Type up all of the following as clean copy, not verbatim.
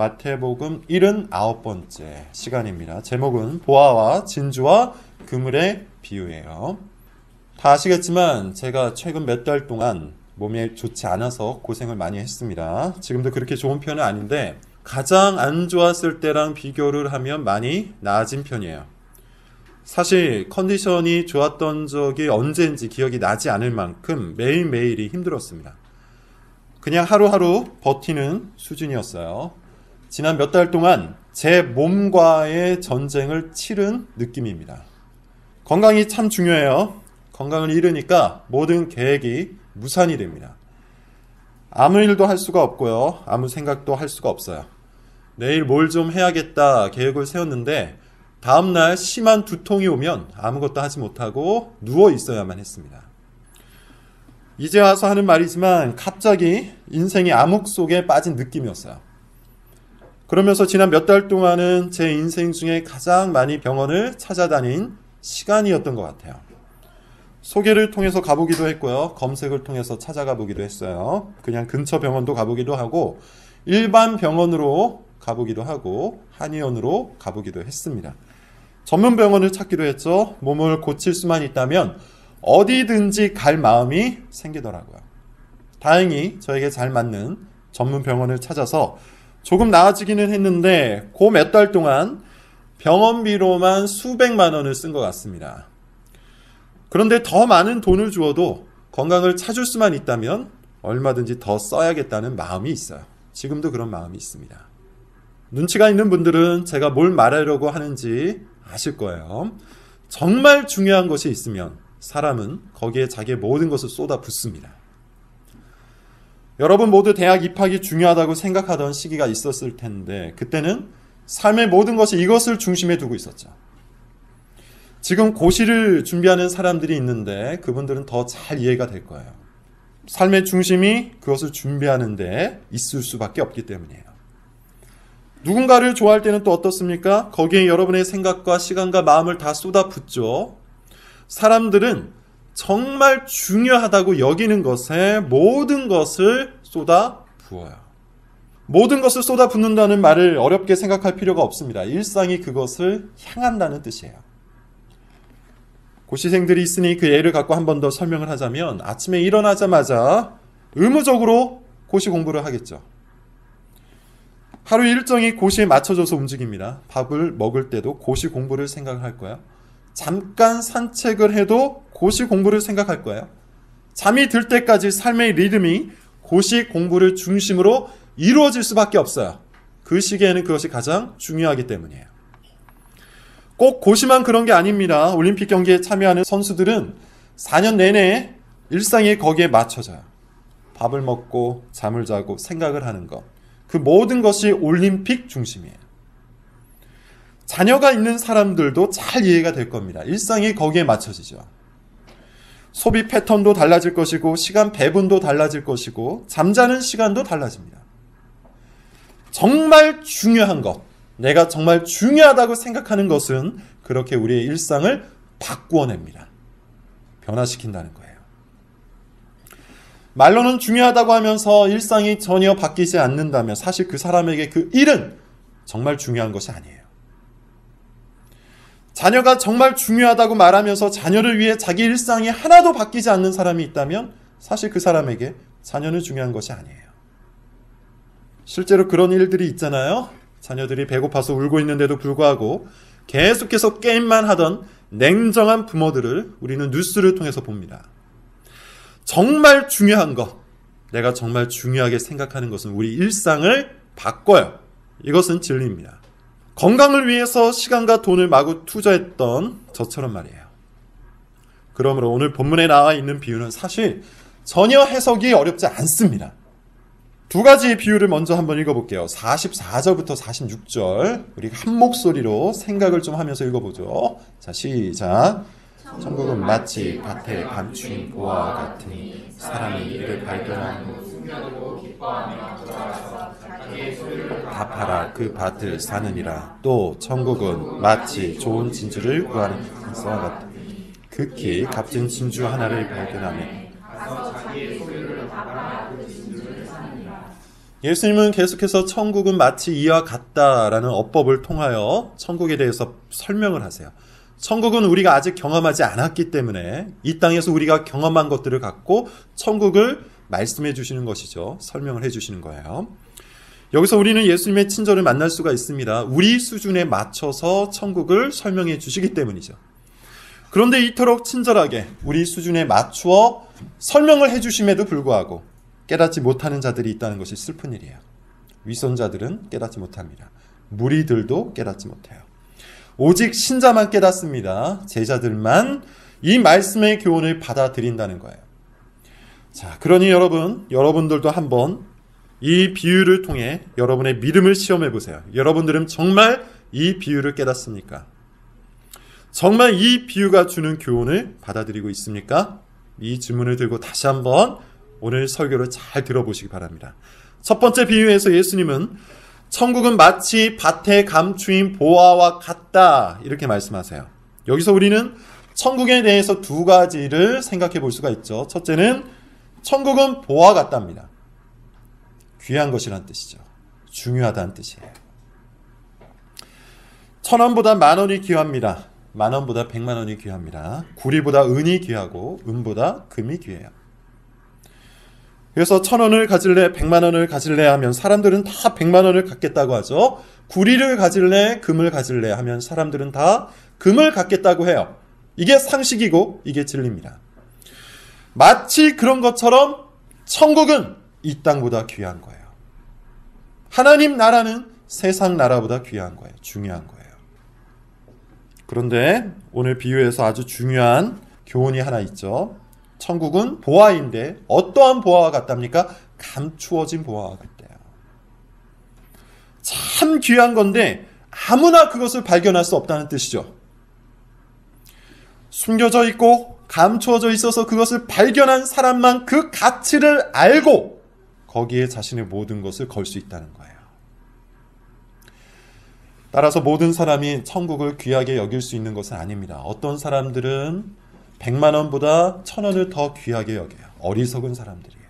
마태복음 79번째 시간입니다. 제목은 보화와 진주와 그물의 비유예요. 다 아시겠지만 제가 최근 몇 달 동안 몸이 좋지 않아서 고생을 많이 했습니다. 지금도 그렇게 좋은 편은 아닌데 가장 안 좋았을 때랑 비교를 하면 많이 나아진 편이에요. 사실 컨디션이 좋았던 적이 언제인지 기억이 나지 않을 만큼 매일매일이 힘들었습니다. 그냥 하루하루 버티는 수준이었어요. 지난 몇 달 동안 제 몸과의 전쟁을 치른 느낌입니다. 건강이 참 중요해요. 건강을 잃으니까 모든 계획이 무산이 됩니다. 아무 일도 할 수가 없고요. 아무 생각도 할 수가 없어요. 내일 뭘 좀 해야겠다 계획을 세웠는데 다음날 심한 두통이 오면 아무것도 하지 못하고 누워 있어야만 했습니다. 이제 와서 하는 말이지만 갑자기 인생의 암흑 속에 빠진 느낌이었어요. 그러면서 지난 몇 달 동안은 제 인생 중에 가장 많이 병원을 찾아다닌 시간이었던 것 같아요. 소개를 통해서 가보기도 했고요. 검색을 통해서 찾아가 보기도 했어요. 그냥 근처 병원도 가보기도 하고 일반 병원으로 가보기도 하고 한의원으로 가보기도 했습니다. 전문 병원을 찾기도 했죠. 몸을 고칠 수만 있다면 어디든지 갈 마음이 생기더라고요. 다행히 저에게 잘 맞는 전문 병원을 찾아서 조금 나아지기는 했는데 그 몇 달 동안 병원비로만 수백만 원을 쓴 것 같습니다. 그런데 더 많은 돈을 주어도 건강을 찾을 수만 있다면 얼마든지 더 써야겠다는 마음이 있어요. 지금도 그런 마음이 있습니다. 눈치가 있는 분들은 제가 뭘 말하려고 하는지 아실 거예요. 정말 중요한 것이 있으면 사람은 거기에 자기의 모든 것을 쏟아붓습니다. 여러분 모두 대학 입학이 중요하다고 생각하던 시기가 있었을 텐데 그때는 삶의 모든 것이 이것을 중심에 두고 있었죠. 지금 고시를 준비하는 사람들이 있는데 그분들은 더 잘 이해가 될 거예요. 삶의 중심이 그것을 준비하는 데 있을 수밖에 없기 때문이에요. 누군가를 좋아할 때는 또 어떻습니까? 거기에 여러분의 생각과 시간과 마음을 다 쏟아붓죠. 사람들은 정말 중요하다고 여기는 것에 모든 것을 쏟아 부어요. 모든 것을 쏟아 붓는다는 말을 어렵게 생각할 필요가 없습니다. 일상이 그것을 향한다는 뜻이에요. 고시생들이 있으니 그 예를 갖고 한 번 더 설명을 하자면 아침에 일어나자마자 의무적으로 고시 공부를 하겠죠. 하루 일정이 고시에 맞춰져서 움직입니다. 밥을 먹을 때도 고시 공부를 생각할 거예요. 잠깐 산책을 해도 고시 공부를 생각할 거예요. 잠이 들 때까지 삶의 리듬이 고시 공부를 중심으로 이루어질 수밖에 없어요. 그 시기에는 그것이 가장 중요하기 때문이에요. 꼭 고시만 그런 게 아닙니다. 올림픽 경기에 참여하는 선수들은 4년 내내 일상이 거기에 맞춰져요. 밥을 먹고 잠을 자고 생각을 하는 것. 그 모든 것이 올림픽 중심이에요. 자녀가 있는 사람들도 잘 이해가 될 겁니다. 일상이 거기에 맞춰지죠. 소비 패턴도 달라질 것이고 시간 배분도 달라질 것이고 잠자는 시간도 달라집니다. 정말 중요한 것, 내가 정말 중요하다고 생각하는 것은 그렇게 우리의 일상을 바꾸어냅니다. 변화시킨다는 거예요. 말로는 중요하다고 하면서 일상이 전혀 바뀌지 않는다면 사실 그 사람에게 그 일은 정말 중요한 것이 아니에요. 자녀가 정말 중요하다고 말하면서 자녀를 위해 자기 일상이 하나도 바뀌지 않는 사람이 있다면 사실 그 사람에게 자녀는 중요한 것이 아니에요. 실제로 그런 일들이 있잖아요. 자녀들이 배고파서 울고 있는데도 불구하고 계속해서 게임만 하던 냉정한 부모들을 우리는 뉴스를 통해서 봅니다. 정말 중요한 것, 내가 정말 중요하게 생각하는 것은 우리 일상을 바꿔요. 이것은 진리입니다. 건강을 위해서 시간과 돈을 마구 투자했던 저처럼 말이에요. 그러므로 오늘 본문에 나와 있는 비유는 사실 전혀 해석이 어렵지 않습니다. 두 가지 비유를 먼저 한번 읽어볼게요. 44절부터 46절 우리 한 목소리로 생각을 좀 하면서 읽어보죠. 자, 시작. 천국은 마치 밭에 감춘 보화와 같으니 사람이 이를 발견한 후 숨겨두고 기뻐하며 돌아와서 자기의 소유를 다 팔아 그 밭을 사느니라. 또 천국은 마치 좋은 진주를 구하는 산서와 같으니 극히 값진 진주 하나를 발견하며 가서 자기의 소유를 다 팔아 그 진주를 사느니라. 예수님은 계속해서 천국은 마치 이와 같다라는 어법을 통하여 천국에 대해서 설명을 하세요. 천국은 우리가 아직 경험하지 않았기 때문에 이 땅에서 우리가 경험한 것들을 갖고 천국을 말씀해 주시는 것이죠. 설명을 해 주시는 거예요. 여기서 우리는 예수님의 친절을 만날 수가 있습니다. 우리 수준에 맞춰서 천국을 설명해 주시기 때문이죠. 그런데 이토록 친절하게 우리 수준에 맞추어 설명을 해 주심에도 불구하고 깨닫지 못하는 자들이 있다는 것이 슬픈 일이에요. 위선자들은 깨닫지 못합니다. 무리들도 깨닫지 못해요. 오직 신자만 깨닫습니다. 제자들만 이 말씀의 교훈을 받아들인다는 거예요. 자, 그러니 여러분들도 한번 이 비유를 통해 여러분의 믿음을 시험해 보세요. 여러분들은 정말 이 비유를 깨닫습니까? 정말 이 비유가 주는 교훈을 받아들이고 있습니까? 이 질문을 들고 다시 한번 오늘 설교를 잘 들어보시기 바랍니다. 첫 번째 비유에서 예수님은 천국은 마치 밭에 감추인 보화와 같다 이렇게 말씀하세요. 여기서 우리는 천국에 대해서 두 가지를 생각해 볼 수가 있죠. 첫째는 천국은 보화 같답니다. 귀한 것이란 뜻이죠. 중요하다는 뜻이에요. 1,000원보다 10,000원이 귀합니다. 10,000원보다 100,000원이 귀합니다. 구리보다 은이 귀하고 은보다 금이 귀해요. 그래서 1,000원을 가질래 100,000원을 가질래 하면 사람들은 다 100,000원을 갖겠다고 하죠. 구리를 가질래 금을 가질래 하면 사람들은 다 금을 갖겠다고 해요. 이게 상식이고 이게 진리입니다. 마치 그런 것처럼 천국은 이 땅보다 귀한 거예요. 하나님 나라는 세상 나라보다 귀한 거예요. 중요한 거예요. 그런데 오늘 비유에서 아주 중요한 교훈이 하나 있죠. 천국은 보화인데 어떠한 보화와 같답니까? 감추어진 보화와 같대요. 참 귀한 건데 아무나 그것을 발견할 수 없다는 뜻이죠. 숨겨져 있고 감추어져 있어서 그것을 발견한 사람만 그 가치를 알고 거기에 자신의 모든 것을 걸 수 있다는 거예요. 따라서 모든 사람이 천국을 귀하게 여길 수 있는 것은 아닙니다. 어떤 사람들은 100,000원보다 1,000원을 더 귀하게 여겨요. 어리석은 사람들이에요.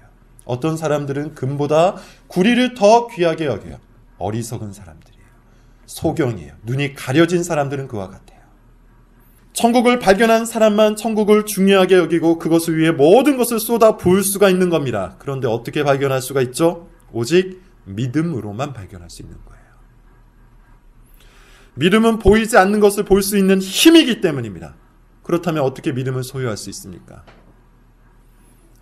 어떤 사람들은 금보다 구리를 더 귀하게 여겨요. 어리석은 사람들이에요. 소경이에요. 눈이 가려진 사람들은 그와 같아요. 천국을 발견한 사람만 천국을 중요하게 여기고 그것을 위해 모든 것을 쏟아 부을 수가 있는 겁니다. 그런데 어떻게 발견할 수가 있죠? 오직 믿음으로만 발견할 수 있는 거예요. 믿음은 보이지 않는 것을 볼 수 있는 힘이기 때문입니다. 그렇다면 어떻게 믿음을 소유할 수 있습니까?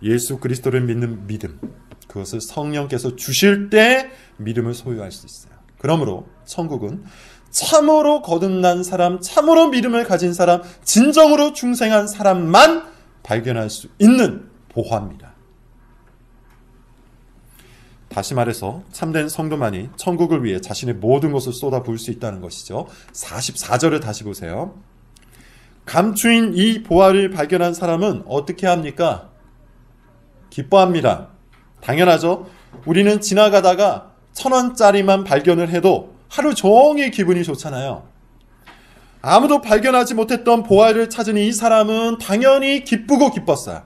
예수 그리스도를 믿는 믿음, 그것을 성령께서 주실 때 믿음을 소유할 수 있어요. 그러므로 천국은 참으로 거듭난 사람, 참으로 믿음을 가진 사람, 진정으로 중생한 사람만 발견할 수 있는 보화입니다. 다시 말해서 참된 성도만이 천국을 위해 자신의 모든 것을 쏟아 부을 수 있다는 것이죠. 44절을 다시 보세요. 감추인 이 보화를 발견한 사람은 어떻게 합니까? 기뻐합니다. 당연하죠. 우리는 지나가다가 1,000원짜리만 발견을 해도 하루 종일 기분이 좋잖아요. 아무도 발견하지 못했던 보화를 찾은 이 사람은 당연히 기쁘고 기뻤어요.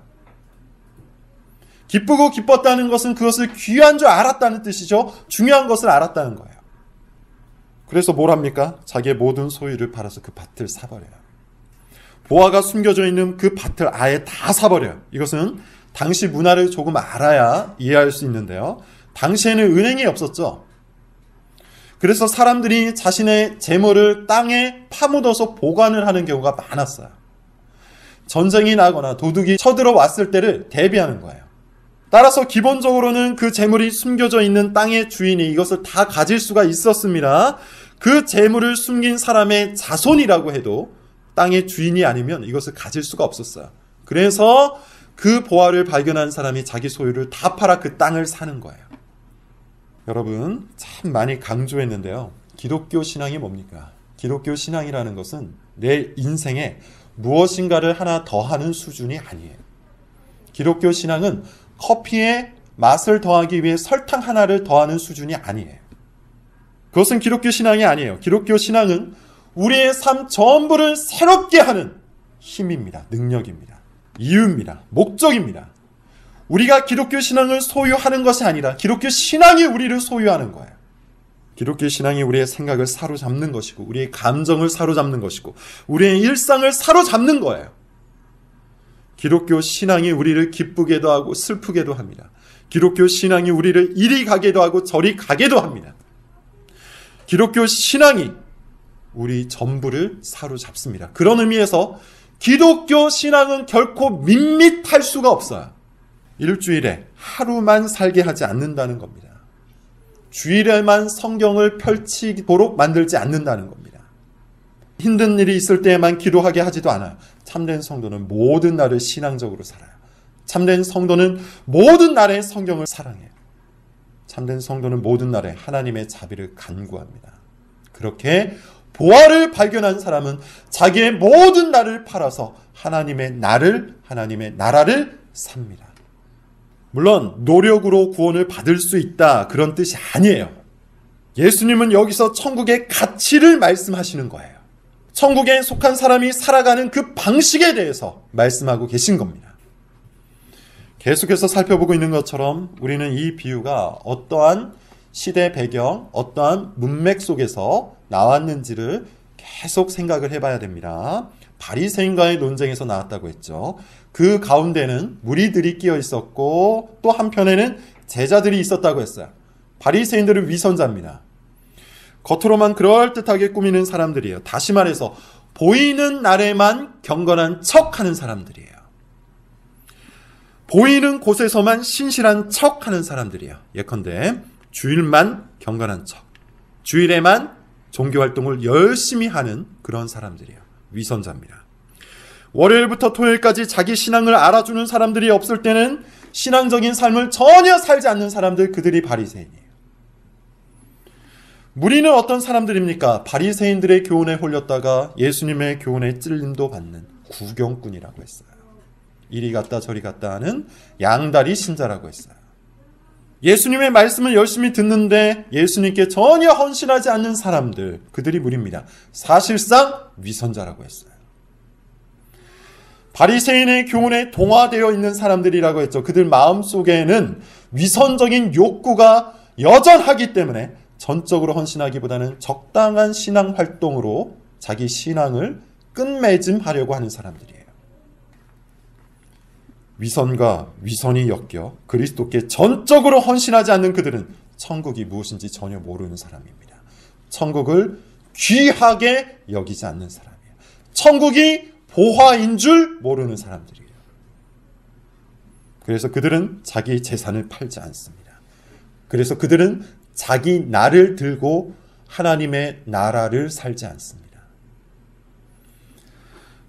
기쁘고 기뻤다는 것은 그것을 귀한 줄 알았다는 뜻이죠. 중요한 것을 알았다는 거예요. 그래서 뭘 합니까? 자기의 모든 소유를 팔아서 그 밭을 사버려요. 보화가 숨겨져 있는 그 밭을 아예 다 사버려요. 이것은 당시 문화를 조금 알아야 이해할 수 있는데요. 당시에는 은행이 없었죠. 그래서 사람들이 자신의 재물을 땅에 파묻어서 보관을 하는 경우가 많았어요. 전쟁이 나거나 도둑이 쳐들어왔을 때를 대비하는 거예요. 따라서 기본적으로는 그 재물이 숨겨져 있는 땅의 주인이 이것을 다 가질 수가 있었습니다. 그 재물을 숨긴 사람의 자손이라고 해도 땅의 주인이 아니면 이것을 가질 수가 없었어요. 그래서 그 보화를 발견한 사람이 자기 소유를 다 팔아 그 땅을 사는 거예요. 여러분, 참 많이 강조했는데요. 기독교 신앙이 뭡니까? 기독교 신앙이라는 것은 내 인생에 무엇인가를 하나 더하는 수준이 아니에요. 기독교 신앙은 커피에 맛을 더하기 위해 설탕 하나를 더하는 수준이 아니에요. 그것은 기독교 신앙이 아니에요. 기독교 신앙은 우리의 삶 전부를 새롭게 하는 힘입니다. 능력입니다. 이유입니다. 목적입니다. 우리가 기독교 신앙을 소유하는 것이 아니라 기독교 신앙이 우리를 소유하는 거예요. 기독교 신앙이 우리의 생각을 사로잡는 것이고 우리의 감정을 사로잡는 것이고 우리의 일상을 사로잡는 거예요. 기독교 신앙이 우리를 기쁘게도 하고 슬프게도 합니다. 기독교 신앙이 우리를 이리 가게도 하고 저리 가게도 합니다. 기독교 신앙이 우리 전부를 사로잡습니다. 그런 의미에서 기독교 신앙은 결코 밋밋할 수가 없어요. 일주일에 하루만 살게 하지 않는다는 겁니다. 주일에만 성경을 펼치도록 만들지 않는다는 겁니다. 힘든 일이 있을 때에만 기도하게 하지도 않아요. 참된 성도는 모든 날을 신앙적으로 살아요. 참된 성도는 모든 날에 성경을 사랑해요. 참된 성도는 모든 날에 하나님의 자비를 간구합니다. 그렇게 보화를 발견한 사람은 자기의 모든 날을 팔아서 하나님의 나라를 삽니다. 물론 노력으로 구원을 받을 수 있다 그런 뜻이 아니에요. 예수님은 여기서 천국의 가치를 말씀하시는 거예요. 천국에 속한 사람이 살아가는 그 방식에 대해서 말씀하고 계신 겁니다. 계속해서 살펴보고 있는 것처럼 우리는 이 비유가 어떠한 시대 배경, 어떠한 문맥 속에서 나왔는지를 계속 생각을 해봐야 됩니다. 바리새인과의 논쟁에서 나왔다고 했죠. 그 가운데는 무리들이 끼어 있었고 또 한편에는 제자들이 있었다고 했어요. 바리새인들은 위선자입니다. 겉으로만 그럴듯하게 꾸미는 사람들이에요. 다시 말해서 보이는 날에만 경건한 척하는 사람들이에요. 보이는 곳에서만 신실한 척하는 사람들이에요. 예컨대 주일만 경건한 척, 주일에만 종교활동을 열심히 하는 그런 사람들이에요. 위선자입니다. 월요일부터 토요일까지 자기 신앙을 알아주는 사람들이 없을 때는 신앙적인 삶을 전혀 살지 않는 사람들, 그들이 바리새인이에요. 무리는 어떤 사람들입니까? 바리새인들의 교훈에 홀렸다가 예수님의 교훈에 찔림도 받는 구경꾼이라고 했어요. 이리 갔다 저리 갔다 하는 양다리 신자라고 했어요. 예수님의 말씀을 열심히 듣는데 예수님께 전혀 헌신하지 않는 사람들, 그들이 무리입니다. 사실상 위선자라고 했어요. 바리새인의 교훈에 동화되어 있는 사람들이라고 했죠. 그들 마음속에는 위선적인 욕구가 여전하기 때문에 전적으로 헌신하기보다는 적당한 신앙 활동으로 자기 신앙을 끝맺음하려고 하는 사람들이에요. 위선과 위선이 엮여 그리스도께 전적으로 헌신하지 않는 그들은 천국이 무엇인지 전혀 모르는 사람입니다. 천국을 귀하게 여기지 않는 사람이에요. 천국이 보화인 줄 모르는 사람들이에요. 그래서 그들은 자기 재산을 팔지 않습니다. 그래서 그들은 자기 나를 들고 하나님의 나라를 살지 않습니다.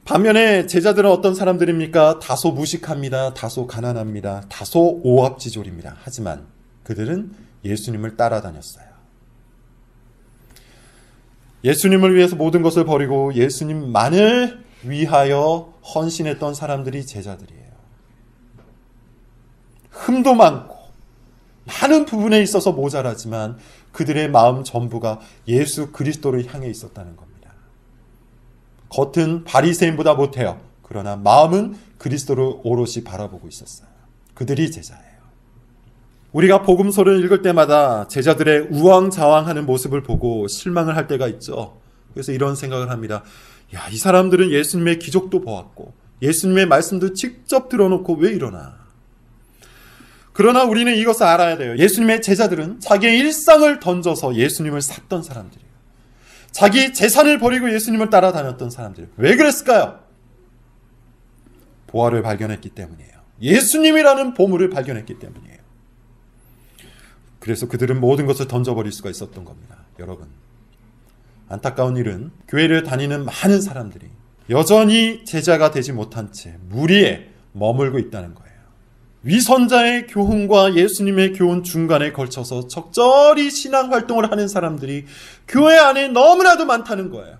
반면에 제자들은 어떤 사람들입니까? 다소 무식합니다. 다소 가난합니다. 다소 오합지졸입니다. 하지만 그들은 예수님을 따라다녔어요. 예수님을 위해서 모든 것을 버리고 예수님만을 위하여 헌신했던 사람들이 제자들이에요. 흠도 많고 많은 부분에 있어서 모자라지만 그들의 마음 전부가 예수 그리스도를 향해 있었다는 겁니다. 겉은 바리새인보다 못해요. 그러나 마음은 그리스도를 오롯이 바라보고 있었어요. 그들이 제자예요. 우리가 복음서를 읽을 때마다 제자들의 우왕좌왕하는 모습을 보고 실망을 할 때가 있죠. 그래서 이런 생각을 합니다. 야, 이 사람들은 예수님의 기적도 보았고 예수님의 말씀도 직접 들어놓고 왜 이러나. 그러나 우리는 이것을 알아야 돼요. 예수님의 제자들은 자기의 일상을 던져서 예수님을 샀던 사람들이에요. 자기 재산을 버리고 예수님을 따라다녔던 사람들. 왜 그랬을까요? 보화를 발견했기 때문이에요. 예수님이라는 보물을 발견했기 때문이에요. 그래서 그들은 모든 것을 던져버릴 수가 있었던 겁니다. 여러분, 안타까운 일은 교회를 다니는 많은 사람들이 여전히 제자가 되지 못한 채 무리에 머물고 있다는 거예요. 위선자의 교훈과 예수님의 교훈 중간에 걸쳐서 적절히 신앙 활동을 하는 사람들이 교회 안에 너무나도 많다는 거예요.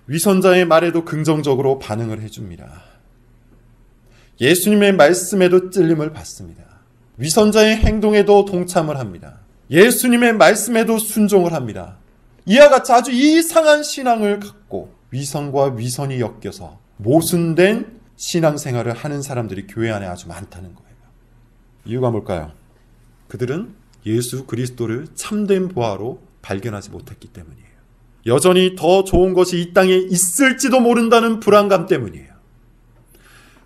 위선자의 말에도 긍정적으로 반응을 해줍니다. 예수님의 말씀에도 찔림을 받습니다. 위선자의 행동에도 동참을 합니다. 예수님의 말씀에도 순종을 합니다. 이와 같이 아주 이상한 신앙을 갖고 위선과 위선이 엮여서 모순된 신앙생활을 하는 사람들이 교회 안에 아주 많다는 거예요. 이유가 뭘까요? 그들은 예수 그리스도를 참된 보화로 발견하지 못했기 때문이에요. 여전히 더 좋은 것이 이 땅에 있을지도 모른다는 불안감 때문이에요.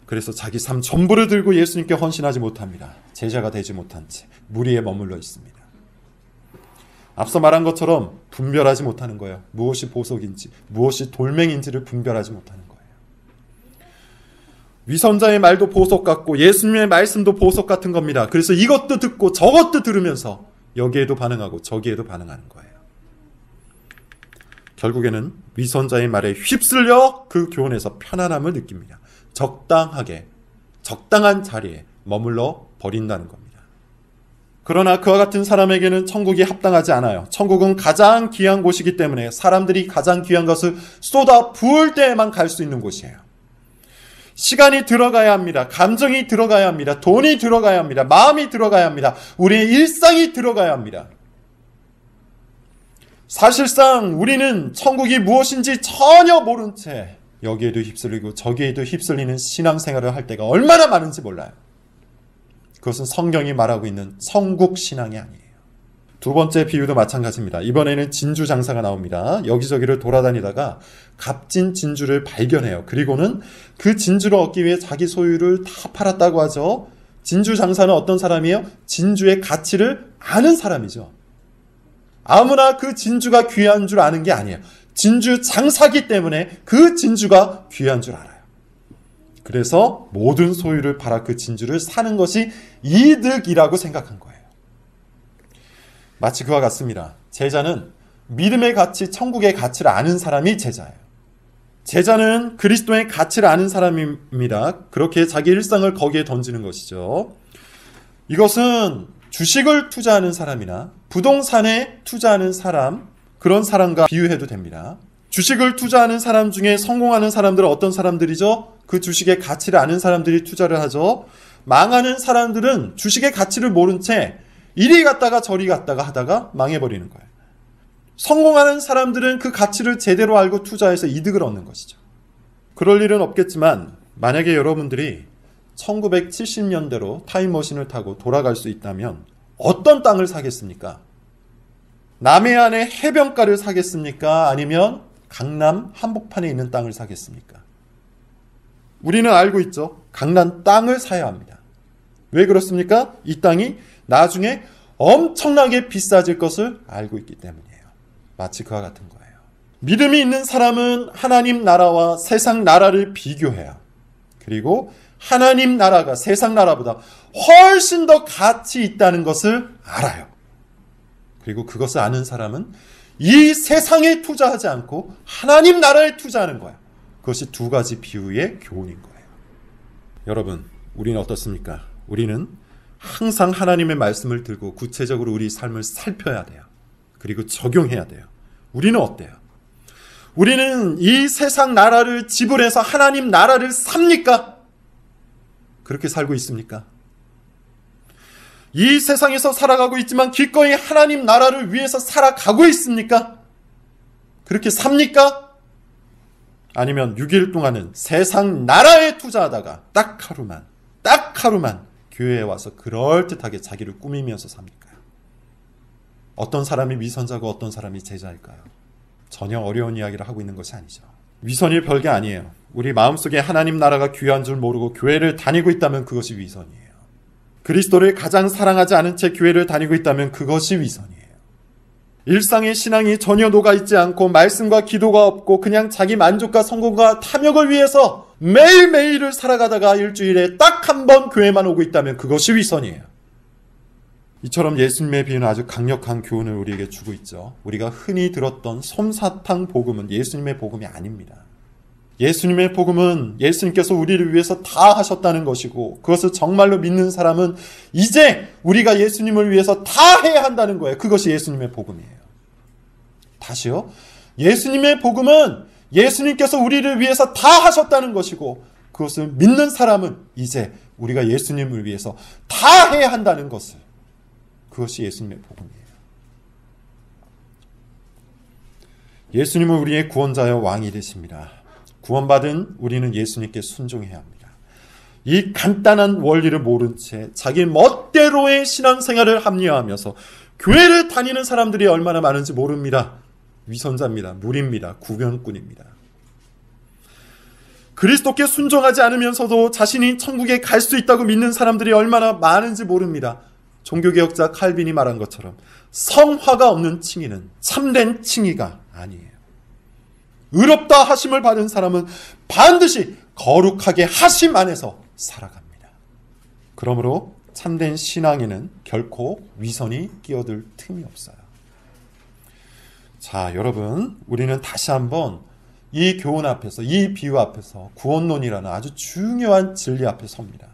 그래서 자기 삶 전부를 들고 예수님께 헌신하지 못합니다. 제자가 되지 못한 채 무리에 머물러 있습니다. 앞서 말한 것처럼 분별하지 못하는 거예요. 무엇이 보석인지 무엇이 돌멩인지를 분별하지 못하는 거예요. 위선자의 말도 보석 같고 예수님의 말씀도 보석 같은 겁니다. 그래서 이것도 듣고 저것도 들으면서 여기에도 반응하고 저기에도 반응하는 거예요. 결국에는 위선자의 말에 휩쓸려 그 교훈에서 편안함을 느낍니다. 적당하게, 적당한 자리에 머물러 버린다는 겁니다. 그러나 그와 같은 사람에게는 천국이 합당하지 않아요. 천국은 가장 귀한 곳이기 때문에 사람들이 가장 귀한 것을 쏟아 부을 때에만 갈 수 있는 곳이에요. 시간이 들어가야 합니다. 감정이 들어가야 합니다. 돈이 들어가야 합니다. 마음이 들어가야 합니다. 우리의 일상이 들어가야 합니다. 사실상 우리는 천국이 무엇인지 전혀 모른 채 여기에도 휩쓸리고 저기에도 휩쓸리는 신앙생활을 할 때가 얼마나 많은지 몰라요. 그것은 성경이 말하고 있는 천국신앙이 아니에요. 두 번째 비유도 마찬가지입니다. 이번에는 진주 장사가 나옵니다. 여기저기를 돌아다니다가 값진 진주를 발견해요. 그리고는 그 진주를 얻기 위해 자기 소유를 다 팔았다고 하죠. 진주 장사는 어떤 사람이에요? 진주의 가치를 아는 사람이죠. 아무나 그 진주가 귀한 줄 아는 게 아니에요. 진주 장사기 때문에 그 진주가 귀한 줄 알아요. 그래서 모든 소유를 팔아 그 진주를 사는 것이 이득이라고 생각한 거예요. 마치 그와 같습니다. 제자는 믿음의 가치, 천국의 가치를 아는 사람이 제자예요. 제자는 그리스도의 가치를 아는 사람입니다. 그렇게 자기 일상을 거기에 던지는 것이죠. 이것은 주식을 투자하는 사람이나 부동산에 투자하는 사람, 그런 사람과 비유해도 됩니다. 주식을 투자하는 사람 중에 성공하는 사람들은 어떤 사람들이죠? 그 주식의 가치를 아는 사람들이 투자를 하죠. 망하는 사람들은 주식의 가치를 모른 채 이리 갔다가 저리 갔다가 하다가 망해버리는 거예요. 성공하는 사람들은 그 가치를 제대로 알고 투자해서 이득을 얻는 것이죠. 그럴 일은 없겠지만 만약에 여러분들이 1970년대로 타임머신을 타고 돌아갈 수 있다면 어떤 땅을 사겠습니까? 남해안의 해변가를 사겠습니까? 아니면 강남 한복판에 있는 땅을 사겠습니까? 우리는 알고 있죠. 강남 땅을 사야 합니다. 왜 그렇습니까? 이 땅이 나중에 엄청나게 비싸질 것을 알고 있기 때문이에요. 마치 그와 같은 거예요. 믿음이 있는 사람은 하나님 나라와 세상 나라를 비교해요. 그리고 하나님 나라가 세상 나라보다 훨씬 더 가치 있다는 것을 알아요. 그리고 그것을 아는 사람은 이 세상에 투자하지 않고 하나님 나라에 투자하는 거예요. 그것이 두 가지 비유의 교훈인 거예요. 여러분, 우리는 어떻습니까? 우리는 항상 하나님의 말씀을 들고 구체적으로 우리 삶을 살펴야 돼요. 그리고 적용해야 돼요. 우리는 어때요? 우리는 이 세상 나라를 지불해서 하나님 나라를 삽니까? 그렇게 살고 있습니까? 이 세상에서 살아가고 있지만 기꺼이 하나님 나라를 위해서 살아가고 있습니까? 그렇게 삽니까? 아니면 6일 동안은 세상 나라에 투자하다가 딱 하루만 교회에 와서 그럴듯하게 자기를 꾸미면서 삽니까? 어떤 사람이 위선자고 어떤 사람이 제자일까요? 전혀 어려운 이야기를 하고 있는 것이 아니죠. 위선이 별게 아니에요. 우리 마음속에 하나님 나라가 귀한 줄 모르고 교회를 다니고 있다면 그것이 위선이에요. 그리스도를 가장 사랑하지 않은 채 교회를 다니고 있다면 그것이 위선이에요. 일상의 신앙이 전혀 녹아있지 않고 말씀과 기도가 없고 그냥 자기 만족과 성공과 탐욕을 위해서 매일매일을 살아가다가 일주일에 딱 한 번 교회만 오고 있다면 그것이 위선이에요. 이처럼 예수님의 비유는 아주 강력한 교훈을 우리에게 주고 있죠. 우리가 흔히 들었던 솜사탕 복음은 예수님의 복음이 아닙니다. 예수님의 복음은 예수님께서 우리를 위해서 다 하셨다는 것이고 그것을 정말로 믿는 사람은 이제 우리가 예수님을 위해서 다 해야 한다는 거예요. 그것이 예수님의 복음이에요. 다시요. 예수님의 복음은 예수님께서 우리를 위해서 다 하셨다는 것이고 그것을 믿는 사람은 이제 우리가 예수님을 위해서 다 해야 한다는 것을 그것이 예수님의 복음이에요. 예수님은 우리의 구원자여 왕이 되십니다. 구원받은 우리는 예수님께 순종해야 합니다. 이 간단한 원리를 모른 채 자기 멋대로의 신앙생활을 합리화하면서 교회를 다니는 사람들이 얼마나 많은지 모릅니다. 위선자입니다. 무리입니다. 구경꾼입니다. 그리스도께 순종하지 않으면서도 자신이 천국에 갈 수 있다고 믿는 사람들이 얼마나 많은지 모릅니다. 종교개혁자 칼빈이 말한 것처럼 성화가 없는 칭의는 참된 칭의가 아니에요. 의롭다 하심을 받은 사람은 반드시 거룩하게 하심 안에서 살아갑니다. 그러므로 참된 신앙에는 결코 위선이 끼어들 틈이 없어요. 자, 여러분, 우리는 다시 한번 이 교훈 앞에서, 이 비유 앞에서 구원론이라는 아주 중요한 진리 앞에 섭니다.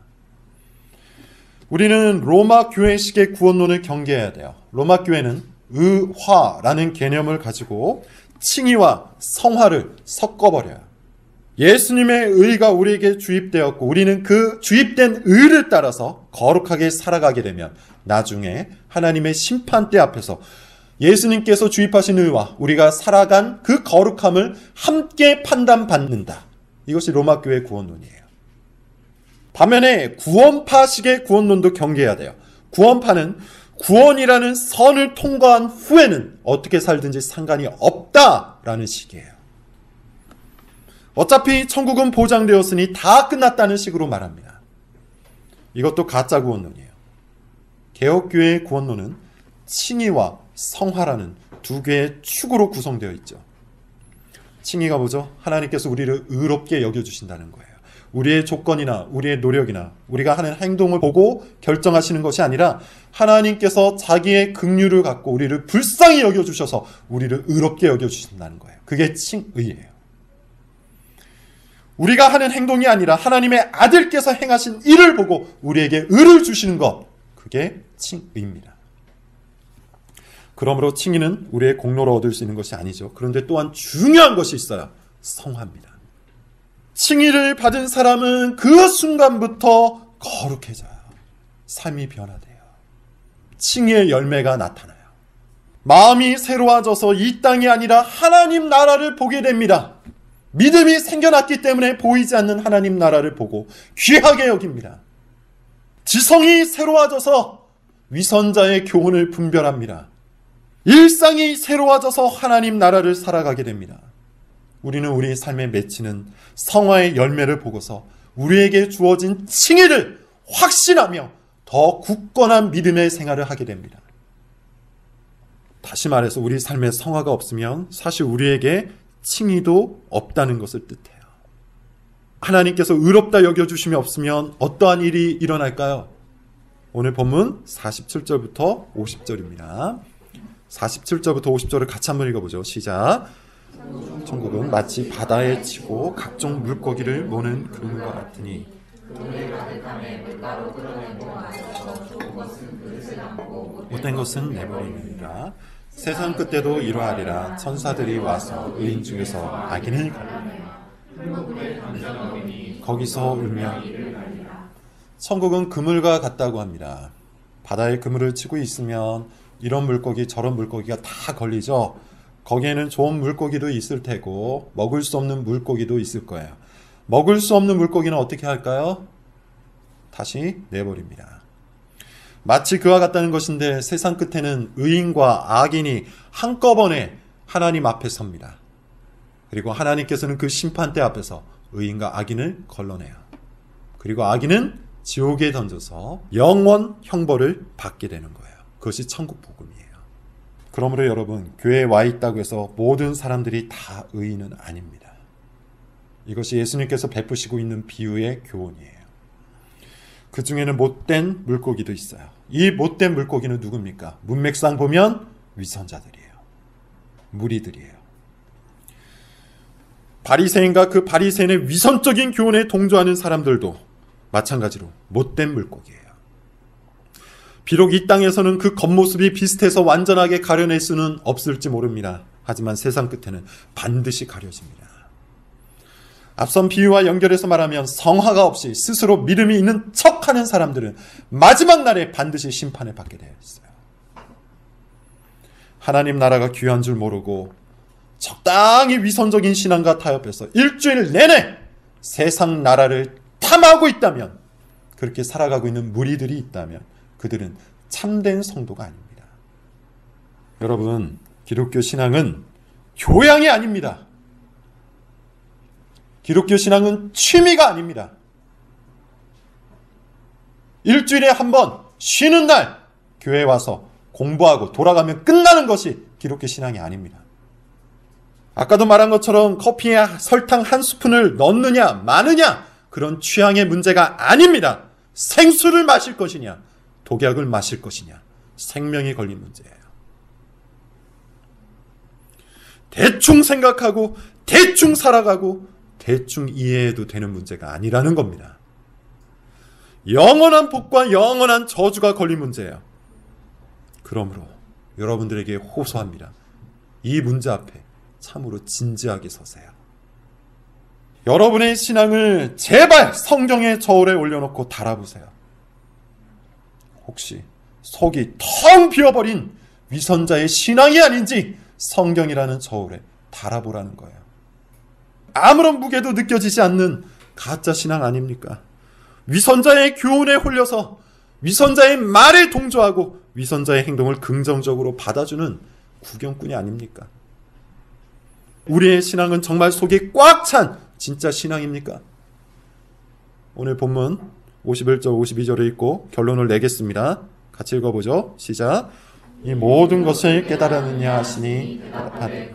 우리는 로마 교회식의 구원론을 경계해야 돼요. 로마 교회는 의화라는 개념을 가지고 칭의와 성화를 섞어버려요. 예수님의 의가 우리에게 주입되었고 우리는 그 주입된 의를 따라서 거룩하게 살아가게 되면 나중에 하나님의 심판대 앞에서 예수님께서 주입하신 의와 우리가 살아간 그 거룩함을 함께 판단받는다. 이것이 로마 교회의 구원론이에요. 반면에 구원파식의 구원론도 경계해야 돼요. 구원파는 구원이라는 선을 통과한 후에는 어떻게 살든지 상관이 없다라는 식이에요. 어차피 천국은 보장되었으니 다 끝났다는 식으로 말합니다. 이것도 가짜 구원론이에요. 개혁교회의 구원론은 칭의와 성화라는 두 개의 축으로 구성되어 있죠. 칭의가 뭐죠? 하나님께서 우리를 의롭게 여겨주신다는 거예요. 우리의 조건이나 우리의 노력이나 우리가 하는 행동을 보고 결정하시는 것이 아니라 하나님께서 자기의 긍휼을 갖고 우리를 불쌍히 여겨주셔서 우리를 의롭게 여겨주신다는 거예요. 그게 칭의예요. 우리가 하는 행동이 아니라 하나님의 아들께서 행하신 일을 보고 우리에게 의를 주시는 것, 그게 칭의입니다. 그러므로 칭의는 우리의 공로로 얻을 수 있는 것이 아니죠. 그런데 또한 중요한 것이 있어요. 성화입니다. 칭의를 받은 사람은 그 순간부터 거룩해져요. 삶이 변화돼요. 칭의의 열매가 나타나요. 마음이 새로워져서 이 땅이 아니라 하나님 나라를 보게 됩니다. 믿음이 생겨났기 때문에 보이지 않는 하나님 나라를 보고 귀하게 여깁니다. 지성이 새로워져서 위선자의 교훈을 분별합니다. 일상이 새로워져서 하나님 나라를 살아가게 됩니다. 우리는 우리의 삶에 맺히는 성화의 열매를 보고서 우리에게 주어진 칭의를 확신하며 더 굳건한 믿음의 생활을 하게 됩니다. 다시 말해서 우리 삶에 성화가 없으면 사실 우리에게 칭의도 없다는 것을 뜻해요. 하나님께서 의롭다 여겨주심이 없으면 어떠한 일이 일어날까요? 오늘 본문 47절부터 50절입니다. 47절부터 50절을 같이 한번 읽어보죠. 시작. 천국은 마치 바다에 치고 각종 물고기를 모는 그릇과 같으니 못된 것은 내버리니라. 세상 끝때도 이러하리라. 천사들이 와서 의인 중에서 악인을 갈라내어 거기서 울며. 천국은 그물과 같다고 합니다. 바다에 그물을 치고 있으면 이런 물고기 저런 물고기가 다 걸리죠. 거기에는 좋은 물고기도 있을 테고 먹을 수 없는 물고기도 있을 거예요. 먹을 수 없는 물고기는 어떻게 할까요? 다시 내버립니다. 마치 그와 같다는 것인데 세상 끝에는 의인과 악인이 한꺼번에 하나님 앞에 섭니다. 그리고 하나님께서는 그 심판대 앞에서 의인과 악인을 걸러내요. 그리고 악인은 지옥에 던져서 영원 형벌을 받게 되는 거예요. 그것이 천국 복음이에요. 그러므로 여러분, 교회에 와 있다고 해서 모든 사람들이 다 의인은 아닙니다. 이것이 예수님께서 베푸시고 있는 비유의 교훈이에요. 그 중에는 못된 물고기도 있어요. 이 못된 물고기는 누굽니까? 문맥상 보면 위선자들이에요. 무리들이에요. 바리새인과 그 바리새인의 위선적인 교훈에 동조하는 사람들도 마찬가지로 못된 물고기예요. 비록 이 땅에서는 그 겉모습이 비슷해서 완전하게 가려낼 수는 없을지 모릅니다. 하지만 세상 끝에는 반드시 가려집니다. 앞선 비유와 연결해서 말하면 성화가 없이 스스로 믿음이 있는 척하는 사람들은 마지막 날에 반드시 심판을 받게 되어 있어요. 하나님 나라가 귀한 줄 모르고 적당히 위선적인 신앙과 타협해서 일주일 내내 세상 나라를 탐하고 있다면, 그렇게 살아가고 있는 무리들이 있다면 그들은 참된 성도가 아닙니다. 여러분, 기독교 신앙은 교양이 아닙니다. 기독교 신앙은 취미가 아닙니다. 일주일에 한 번 쉬는 날 교회에 와서 공부하고 돌아가면 끝나는 것이 기독교 신앙이 아닙니다. 아까도 말한 것처럼 커피에 설탕 한 스푼을 넣느냐 마느냐, 그런 취향의 문제가 아닙니다. 생수를 마실 것이냐 독약을 마실 것이냐, 생명이 걸린 문제예요. 대충 생각하고 대충 살아가고 대충 이해해도 되는 문제가 아니라는 겁니다. 영원한 복과 영원한 저주가 걸린 문제예요. 그러므로 여러분들에게 호소합니다. 이 문제 앞에 참으로 진지하게 서세요. 여러분의 신앙을 제발 성경의 저울에 올려놓고 달아보세요. 혹시 속이 텅 비어버린 위선자의 신앙이 아닌지 성경이라는 저울에 달아보라는 거예요. 아무런 무게도 느껴지지 않는 가짜 신앙 아닙니까? 위선자의 교훈에 홀려서 위선자의 말에 동조하고 위선자의 행동을 긍정적으로 받아주는 구경꾼이 아닙니까? 우리의 신앙은 정말 속이 꽉 찬 진짜 신앙입니까? 오늘 본문 51절 52절에 읽고 결론을 내겠습니다. 같이 읽어보죠. 시작. 이 모든 것을 깨달았느냐 하시니 대답하되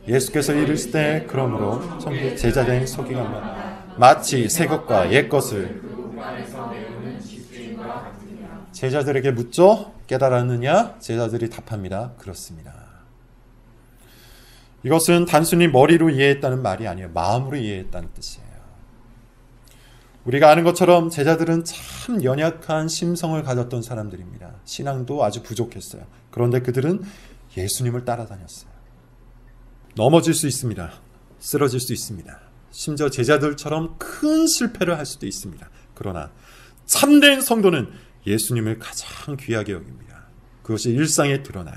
예수께서 이르시되 그러므로 천국 제자된 서기관마다 마치 새 것과 옛 것을 제자들에게 묻죠. 깨달았느냐? 제자들이 답합니다. 그렇습니다. 이것은 단순히 머리로 이해했다는 말이 아니에요. 마음으로 이해했다는 뜻이에요. 우리가 아는 것처럼 제자들은 참 연약한 심성을 가졌던 사람들입니다. 신앙도 아주 부족했어요. 그런데 그들은 예수님을 따라다녔어요. 넘어질 수 있습니다. 쓰러질 수 있습니다. 심지어 제자들처럼 큰 실패를 할 수도 있습니다. 그러나 참된 성도는 예수님을 가장 귀하게 여깁니다. 그것이 일상에 드러나요.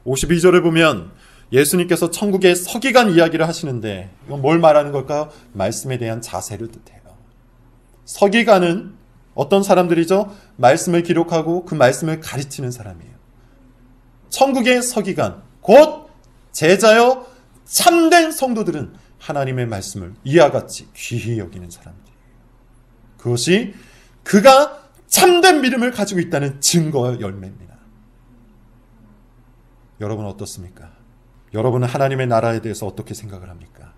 52절을 보면 예수님께서 천국의 서기관 이야기를 하시는데 이건 뭘 말하는 걸까요? 말씀에 대한 자세를 뜻해요. 서기관은 어떤 사람들이죠? 말씀을 기록하고 그 말씀을 가르치는 사람이에요. 천국의 서기관, 곧 제자여 참된 성도들은 하나님의 말씀을 이와 같이 귀히 여기는 사람들이에요. 그것이 그가 참된 믿음을 가지고 있다는 증거와 열매입니다. 여러분은 어떻습니까? 여러분은 하나님의 나라에 대해서 어떻게 생각을 합니까?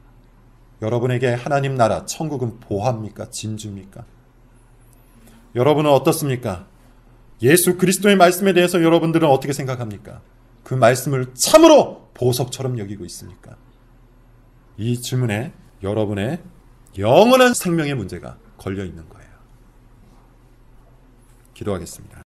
여러분에게 하나님 나라, 천국은 보합니까? 진주입니까? 여러분은 어떻습니까? 예수 그리스도의 말씀에 대해서 여러분들은 어떻게 생각합니까? 그 말씀을 참으로 보석처럼 여기고 있습니까? 이 질문에 여러분의 영원한 생명의 문제가 걸려 있는 거예요. 기도하겠습니다.